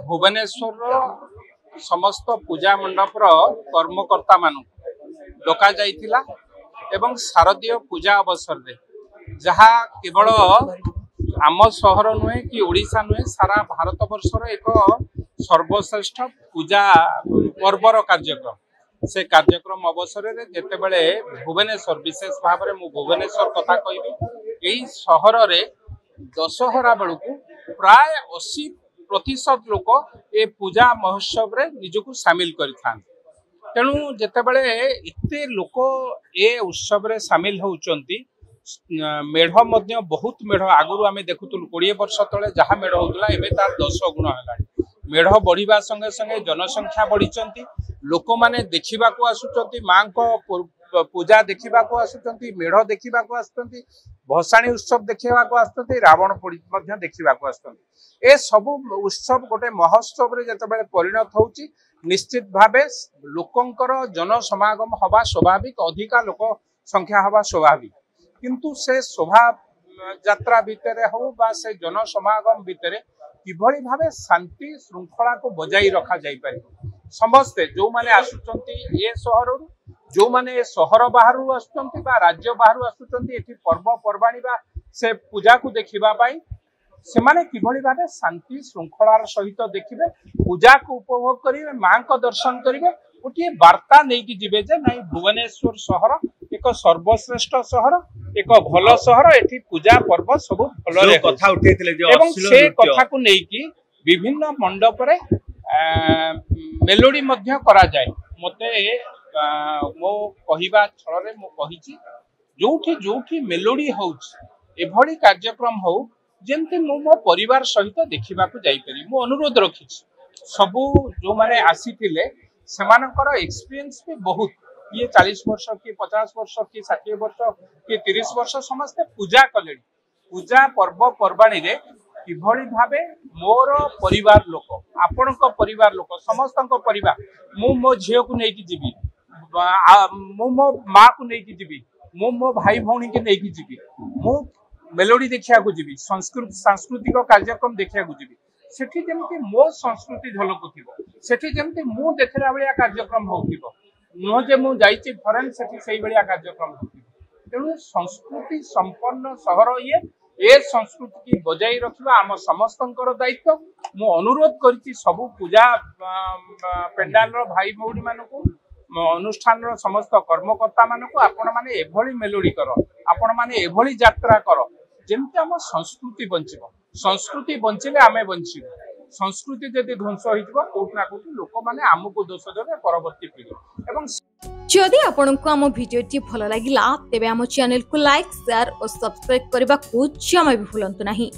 भुवनेश्वर समस्त पूजा मंडपर कर्मकर्ता मान डका जाइथिला एवं शारदीय पूजा अवसर रे जहा केवल आम सहर नुहे कि ओडिशा नुहे सारा भारत वर्षर एक सर्वश्रेष्ठ पूजा पर्वर कार्यक्रम से कार्यक्रम अवसर रे जेते बेले भुवनेश्वर विशेष भाव में मु भुवनेश्वर कथा कहबी एई सहर रे दशहरा बेलू प्राय 80% लोक ए पूजा महोत्सव रे निजको सामिल करिथान। तेणु जेतेबेले एते लोक ए उत्सव रे सामिल होउचंती मेढ़ मध्य बहुत मेढ़ आगुरु आमे देखुतुलु 20 वर्ष तले जहा मेढ़ होतला एबे तार 10 गुण हेलानी। मेढ़ बढ़िबा संगे संगे जनसंख्या बढ़िचंती, लोक माने देखिबा को आसुचंती, मां को पूजा देखिबा को आसुचंती, मेढ़ देखिबा को आसुचंती, भसाणी उत्सव देखिबा को आसुचंती, रावण पोड़ी मध्य देखिबा को आसुचंती। ए सब उत्सव गोटे महोत्सव रे जेतेबेले परिणत होउची निश्चित भावे लोकंकर जन समागम हवा स्वाभाविक, अधिका लोक संख्या हवा स्वाभाविक, किंतु से शोभा यात्रा भितर हो बा से जन समागम भितर किभली भावे शांति श्रृंखला को बजाई रखा जाई पारिबो। समस्ते जो माने आसुचंती ए शहर जो माने शहर बाहर आसुचंती बा राज्य बाहर आसुचंती एठी पर्व पर्वाणी बा से पूजा को देखिबा पाई से माने किभली भावे शांति श्रृंखलार सहित देखिबे, पूजा को उपभोग करिवे, मां को दर्शन करिवे, गोटे वार्ता नहीं कि जीवे जे नहीं भुवनेश्वर सहर एक सर्वश्रेष्ठ सहर, एक भल सहर, एठी पूजा पर्व सब भल रे कथा उठेतिले जे एवं से कथा को नहीं कि विभिन्न मंडप रे मेलोडी मध्य करा जाए। मते मो कहिबा छळ रे मो कहिची जोठी जोठी मेलोडी होउछ एभली कार्यक्रम हो जेंति मो परिवार सहित देखिबा को जाई परी मो अनुरोध रखिछि। सबु जो माने आसीथिले सेमानकर एक्सपीरियंस भी बहुत, ये 40 वर्ष की 50 वर्ष की 60 वर्ष की 30 वर्ष समस्त पूजा कले, पूजा पर्व पर्वाणी रे किभली भावे मोर परिवार लोक आपणक परिवार लोक समस्त परिवार मु मो झियो को नहीं कि जीवी, मु मो माँ को नहीं कि जीवी, मु मो भाई भौणी के नहीं कि जीवी, मु मेलोडी देखिया को जीवी, सांस्कृतिक कार्यक्रम देखिया को जीवी, सेठी जेमति मो संस्कृति झलकुथिबो, सेठी जेमति मु देखला बलिया कार्यक्रम होथिबो, न जे मु जाईची फरेन सेठी सेही बलिया कार्यक्रम होथिबो। तेणु संस्कृति संपन्न सहर ये संस्कृति की बजाई रखिबा आम समस्तंकर दायित्व। मु अनुरोध करिछि सबु पूजा पेंडाल रो भाई भौणी मानको अनुष्ठान रो समस्त कर्मकर्ता मानको आपण माने एभली मेलोडी करो, आपण माने एभली यात्रा करो जेमति आम संस्कृति बंचिबो। संस्कृति बंचिले आमे बंचिबो, संस्कृति जदि ध्वंस होइतबो कोठना कोठी लोक माने आमुको दोष देबे परवर्ती पीढ़ी। एवं जदि आपनको आम भिडियोटी भल लागिला तेबे आम चैनल को लाइक शेयर और सब्सक्राइब करबा को जमा भी भूलंतु नहीं।